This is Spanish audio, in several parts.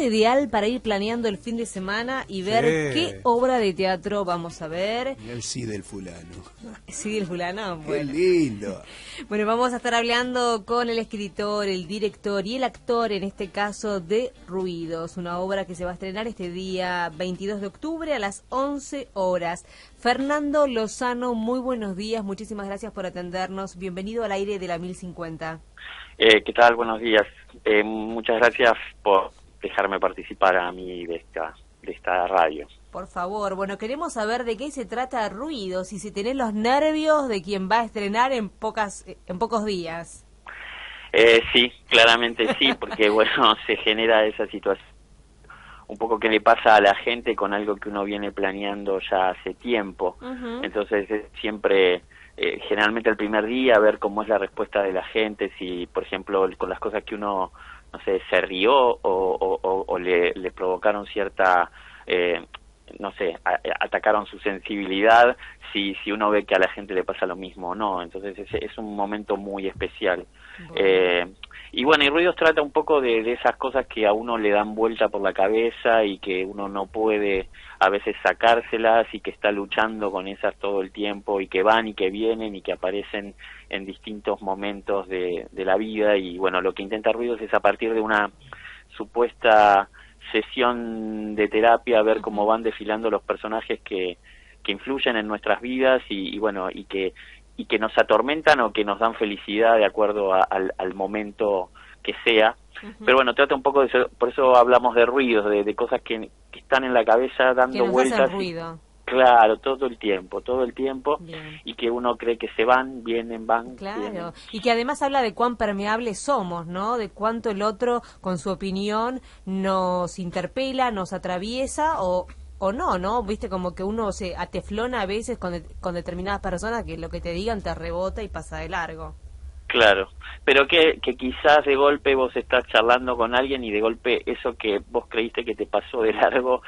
Ideal para ir planeando el fin de semana y ver qué obra de teatro vamos a ver. El sí del fulano. Sí del fulano, bueno. Qué lindo. Bueno, vamos a estar hablando con el escritor, el director y el actor, en este caso, de Ruidos, una obra que se va a estrenar este día 22 de octubre a las 11 horas. Fernando Lozano, muy buenos días, muchísimas gracias por atendernos. Bienvenido al aire de la 1050. ¿Qué tal? Buenos días. Muchas gracias por dejarme participar a mí de esta radio. Por favor, bueno, queremos saber de qué se trata Ruidos y si tenés los nervios de quien va a estrenar en pocos días. Sí, claramente sí, porque bueno, se genera esa situación un poco que le pasa a la gente con algo que uno viene planeando ya hace tiempo. Entonces es siempre generalmente el primer día ver cómo es la respuesta de la gente, si por ejemplo con las cosas que uno no sé, se rió o le provocaron cierta, no sé, atacaron su sensibilidad, si uno ve que a la gente le pasa lo mismo o no. Entonces es un momento muy especial. Bueno. Y bueno, y Ruidos trata un poco de esas cosas que a uno le dan vuelta por la cabeza y que uno no puede a veces sacárselas y que está luchando con esas todo el tiempo y que van y que vienen y que aparecen en distintos momentos de la vida. Y bueno, lo que intenta Ruidos es a partir de una supuesta sesión de terapia ver cómo van desfilando los personajes que influyen en nuestras vidas y bueno, y que nos atormentan o que nos dan felicidad de acuerdo al momento que sea. Pero bueno, trata un poco de eso, por eso hablamos de ruidos, de cosas que están en la cabeza dando que nos vueltas. Hacen ruido. Claro, todo el tiempo. Bien. Y que uno cree que se van, vienen, van. Claro, vienen. Y que además habla de cuán permeables somos, ¿no? De cuánto el otro, con su opinión, nos interpela, nos atraviesa o no, ¿no? Viste, como que uno se ateflona a veces con determinadas personas que lo que te digan te rebota y pasa de largo. Claro, pero que quizás de golpe vos estás charlando con alguien y de golpe eso que vos creíste que te pasó de largo,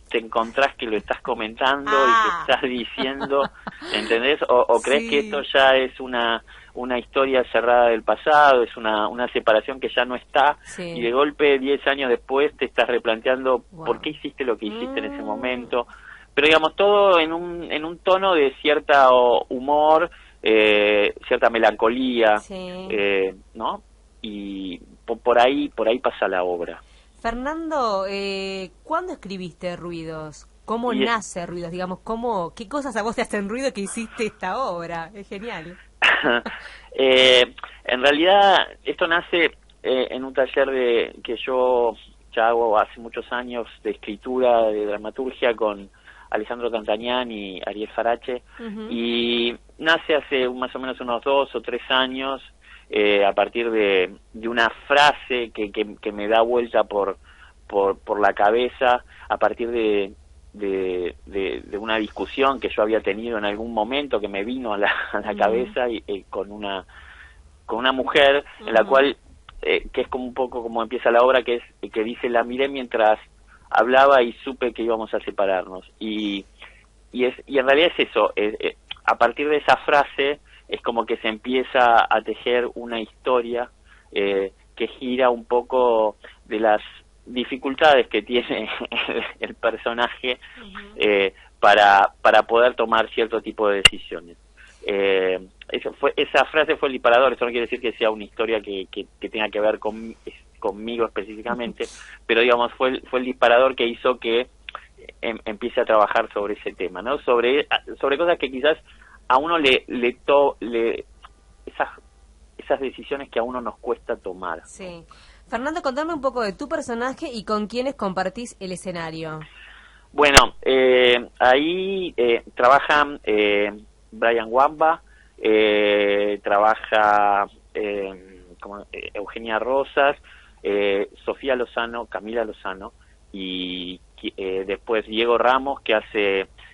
te encontrás que lo estás comentando y que estás diciendo, ¿entendés? O crees que esto ya es una historia cerrada del pasado, es una separación que ya no está, y de golpe 10 años después te estás replanteando por qué hiciste lo que hiciste en ese momento, pero digamos todo en un tono de cierta humor, cierta melancolía, ¿no? Y por ahí pasa la obra. Fernando, ¿cuándo escribiste Ruidos? ¿Cómo nace Ruidos? Digamos, ¿qué cosas a vos te hacen ruido que hiciste esta obra? Es genial. En realidad esto nace en un taller que yo ya hago hace muchos años de escritura, de dramaturgia con Alejandro Tantañán y Ariel Farache, y nace hace más o menos unos 2 o 3 años a partir de una frase que me da vuelta por la cabeza a partir de una discusión que yo había tenido en algún momento que me vino a la cabeza y con una mujer en la cual que es como un poco como empieza la obra, que dice: la miré mientras hablaba y supe que íbamos a separarnos, y en realidad es eso, a partir de esa frase es como que se empieza a tejer una historia que gira un poco de las dificultades que tiene el personaje para poder tomar cierto tipo de decisiones. Esa frase fue el disparador. Eso no quiere decir que sea una historia que tenga que ver conmigo específicamente, pero digamos fue el disparador que hizo que empiece a trabajar sobre ese tema, ¿no? Sobre cosas que quizás a uno esas decisiones que a uno nos cuesta tomar. Sí. Fernando, contame un poco de tu personaje y con quiénes compartís el escenario. Bueno, ahí trabajan Brian Wamba, trabaja Eugenia Rosas, Sofía Lozano, Camila Lozano, y después Diego Ramos, que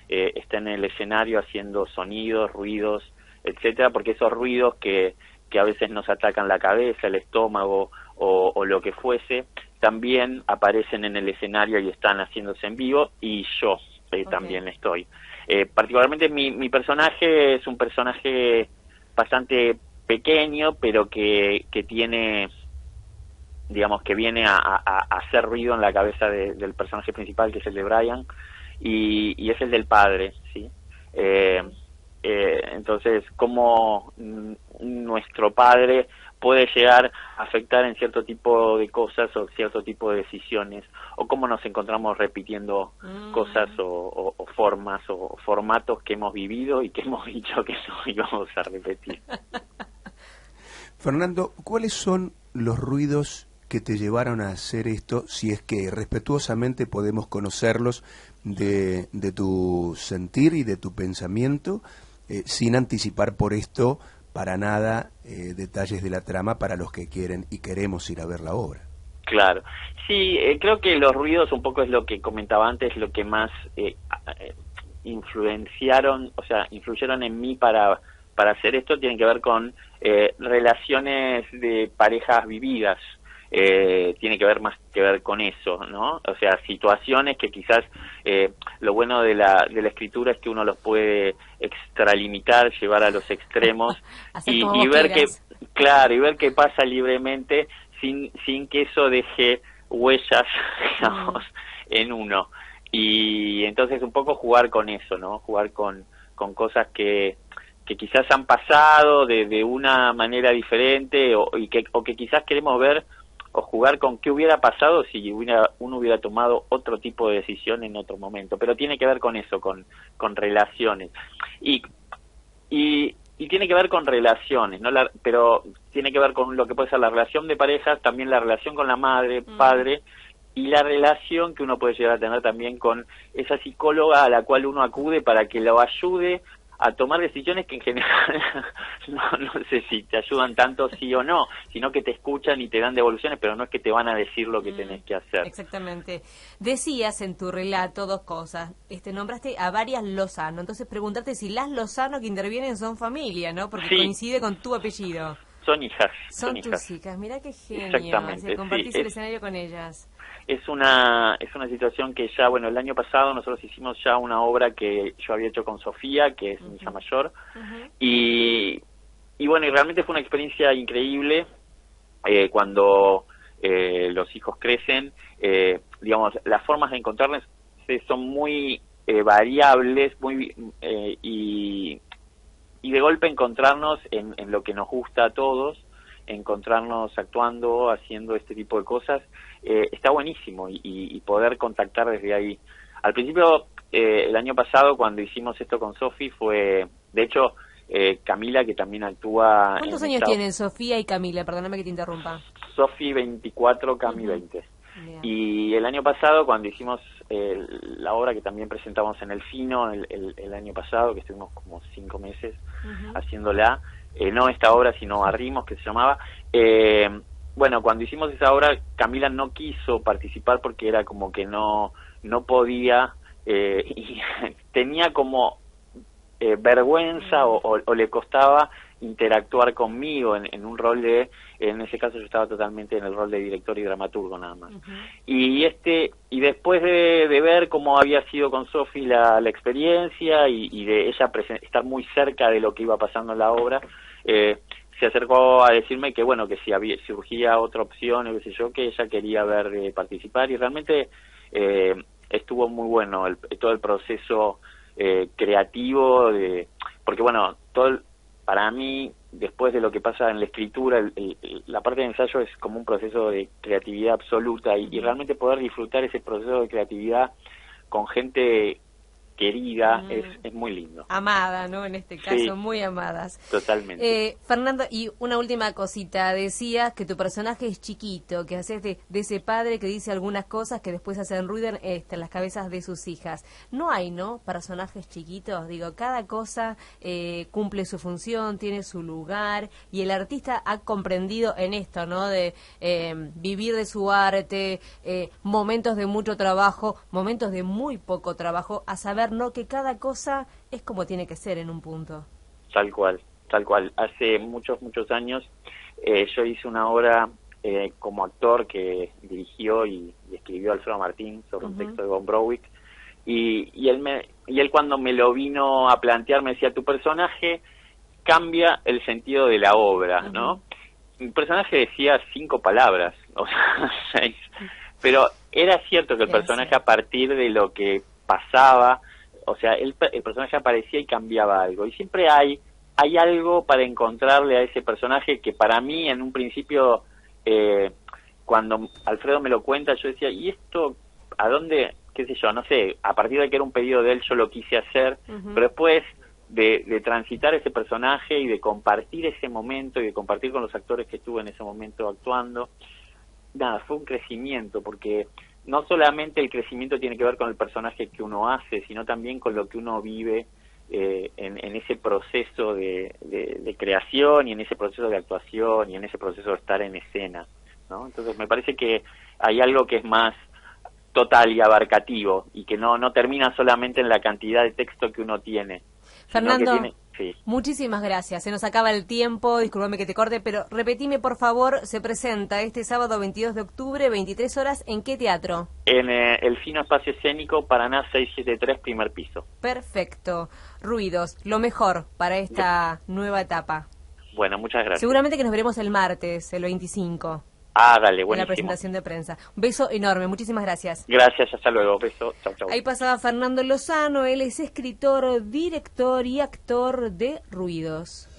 está en el escenario haciendo sonidos, ruidos, etcétera, porque esos ruidos que a veces nos atacan la cabeza, el estómago o lo que fuese, también aparecen en el escenario y están haciéndose en vivo, y yo también estoy. Particularmente mi personaje es un personaje bastante pequeño, pero que tiene digamos, que viene a hacer ruido en la cabeza del personaje principal, que es el de Brian, y es el del padre, ¿sí? Entonces, cómo nuestro padre puede llegar a afectar en cierto tipo de cosas o cierto tipo de decisiones, o cómo nos encontramos repitiendo cosas o formas o formatos que hemos vivido y que hemos dicho que no íbamos a repetir. Fernando, ¿cuáles son los ruidos que te llevaron a hacer esto, si es que respetuosamente podemos conocerlos de tu sentir y de tu pensamiento, sin anticipar por esto para nada detalles de la trama para los que quieren y queremos ir a ver la obra? Claro, sí, creo que los ruidos, un poco es lo que comentaba antes, lo que más influyeron en mí para hacer esto, tienen que ver con relaciones de parejas vividas. Tiene que ver más que ver con eso, ¿no? O sea, situaciones que quizás lo bueno de la escritura es que uno los puede extralimitar, llevar a los extremos y ver que, claro, y ver qué pasa libremente sin que eso deje huellas, digamos, en uno. Y entonces un poco jugar con eso, ¿no? Jugar con cosas que quizás han pasado de una manera diferente o que quizás queremos ver o jugar con qué hubiera pasado si uno hubiera tomado otro tipo de decisión en otro momento, pero tiene que ver con eso, con relaciones y tiene que ver con relaciones, ¿no? Pero tiene que ver con lo que puede ser la relación de parejas, también la relación con la madre, padre, y la relación que uno puede llegar a tener también con esa psicóloga a la cual uno acude para que lo ayude a tomar decisiones que en general no sé si te ayudan tanto sí o no, sino que te escuchan y te dan devoluciones, pero no es que te van a decir lo que tenés que hacer. Exactamente. Decías en tu relato dos cosas. Nombraste a varias Lozano, entonces preguntarte si las Lozano que intervienen son familia, ¿no? Porque sí, coincide con tu apellido. Son hijas. Son tus hijas. Mirá qué genio. Exactamente. Compartís el escenario con ellas. Es una situación que ya, bueno, el año pasado nosotros hicimos ya una obra que yo había hecho con Sofía, que es mi hija mayor, y bueno, y realmente fue una experiencia increíble cuando los hijos crecen, digamos, las formas de encontrarnos son muy variables, y de golpe encontrarnos en lo que nos gusta a todos, encontrarnos actuando, haciendo este tipo de cosas, está buenísimo y poder contactar desde ahí. Al principio, el año pasado, cuando hicimos esto con Sofi, fue, de hecho, Camila, que también actúa... ¿Cuántos años tienen Sofía y Camila? Perdóname que te interrumpa. Sofi 24, Cami 20. Bien. Y el año pasado, cuando hicimos la obra que también presentamos en el Fino, el año pasado, que estuvimos como 5 meses haciéndola, no esta obra, sino Arrimos, que se llamaba. Bueno, cuando hicimos esa obra, Camila no quiso participar porque era como que no podía, y tenía como vergüenza o le costaba interactuar conmigo en un rol en ese caso yo estaba totalmente en el rol de director y dramaturgo nada más. Y después de ver cómo había sido con Sofi la experiencia y de ella estar muy cerca de lo que iba pasando en la obra, se acercó a decirme que bueno, que si surgía otra opción o qué sé yo, que ella quería ver participar, y realmente estuvo muy bueno todo el proceso creativo, porque bueno, para mí, después de lo que pasa en la escritura, la parte de ensayo es como un proceso de creatividad absoluta, y realmente poder disfrutar ese proceso de creatividad con gente querida es muy lindo. Amada, ¿no? En este caso, sí, muy amadas. Totalmente. Fernando, y una última cosita. Decías que tu personaje es chiquito, que haces de ese padre que dice algunas cosas que después hacen ruido en las cabezas de sus hijas. No hay, ¿no?, personajes chiquitos. Digo, cada cosa cumple su función, tiene su lugar, y el artista ha comprendido en esto, ¿no?, de vivir de su arte, momentos de mucho trabajo, momentos de muy poco trabajo, a saber, ¿no?, que cada cosa es como tiene que ser en un punto. Tal cual. Hace muchos años yo hice una obra como actor que dirigió y escribió Alfredo Martín sobre un texto de Gombrowicz, y él cuando me lo vino a plantear me decía: tu personaje cambia el sentido de la obra, ¿no? mi personaje decía 5 palabras, o sea, 6, pero era cierto que el personaje a partir de lo que pasaba, o sea, el personaje aparecía y cambiaba algo, y siempre hay algo para encontrarle a ese personaje que para mí en un principio, cuando Alfredo me lo cuenta, yo decía, ¿y esto a dónde? Qué sé yo, no sé, a partir de que era un pedido de él yo lo quise hacer, pero después de transitar ese personaje y de compartir ese momento y de compartir con los actores que estuve en ese momento actuando, nada, fue un crecimiento, porque no solamente el crecimiento tiene que ver con el personaje que uno hace, sino también con lo que uno vive en ese proceso de creación y en ese proceso de actuación y en ese proceso de estar en escena, ¿no? Entonces me parece que hay algo que es más total y abarcativo y que no termina solamente en la cantidad de texto que uno tiene. Fernando, muchísimas gracias. Se nos acaba el tiempo, discúlpame que te corte, pero repetime por favor, se presenta este sábado 22 de octubre, 23 horas, ¿en qué teatro? En el Fino Espacio Escénico, Paraná 673, primer piso. Perfecto. Ruidos, lo mejor para esta nueva etapa. Bueno, muchas gracias. Seguramente que nos veremos el martes, el 25. Dale, buenísimo. En la presentación de prensa. Un beso enorme, muchísimas gracias. Gracias, hasta luego, beso, chau, chau. Ahí pasaba Fernando Lozano, él es escritor, director y actor de Ruidos.